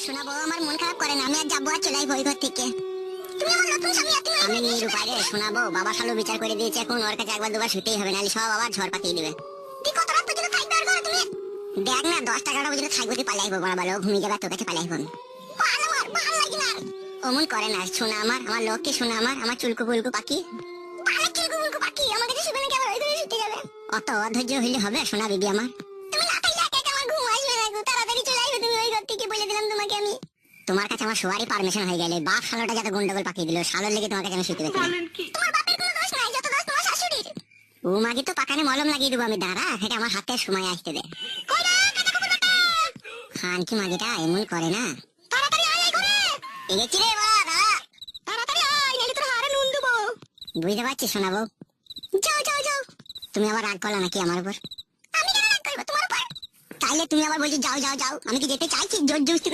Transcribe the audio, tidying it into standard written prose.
শোনাবো, আমার মন খারাপ করে না, আমি আর যাবো, আর চলে আইবো ওই ঘর থেকে। তুমি আমার নতুন স্বামী, আর তুমি আমি নিরুপায় রে। শোনাবো, বাবা শালো বিচার করে দিয়েছে, এখন ওর কাছে একবার দুবার শুতেই হবে, নাহলে সব আবার ঝড় পাকিয়ে দিবে। তুই কত রাত পর্যন্ত থাকবে আর ঘরে তুমি? দেখ না, 10-11টা পর্যন্ত থাকবো, তুই পালাই আইবো, বড় ভালো ঘুমিয়ে যাবে, তোর কাছে পালাই আইবো। ভালো লাগে না, অমন করে না। শোনা আমার লক্ষ্যে, শোনা আমার চুলকু পুলকু পাখি, ভালো চুলকু পুলকু পাখি, আমার কাছে শুবে নাকি আবার ওই ঘরে শুতে যাবে? অত অধৈর্য হইলে হবে সোনা বিবি আমার? তুমি না থাকলে একা একা আমার ঘুম আসবে না গো, তাড়াতাড়ি চলে আইবে তুমি ওই ঘর থেকে, বলে দিলাম তোমাকে আমি। তোমার কাছে আমার শোয়ারই পারমিশন হয়ে গেলে, বাপ শালোটা যত গন্ডগোল পাকিয়ে দিল, শালোর লেগে তোমার কাছে আমি শুতে পেতে। তোমার বাপের কোনো দোষ নাই, যত দোষ তোমার শাশুড়ির। ও মাকে তো পাকানে মলম লাগিয়ে দেবো আমি, দাঁড়া, এটা আমার হাতে সময় আসতে দে। খান কি মাগিটা এমন করে না? তাড়াতাড়ি আয় এই ঘরে। এগেছি রে বাবা, দাঁড়া, তাড়াতাড়ি আয়, নাহলে তোর হাড়ে নুন দেবো। বুঝতে পারছি শোনাবো। যাও যাও যাও। তুমি আবার রাগ করলা নাকি আমার উপর? আমি কেন রাগ করবো তোমার উপর? তাইলে তুমি আবার বলছো যাও যাও যাও, আমি কি যেতে চাইছি জোর জবরদস্তি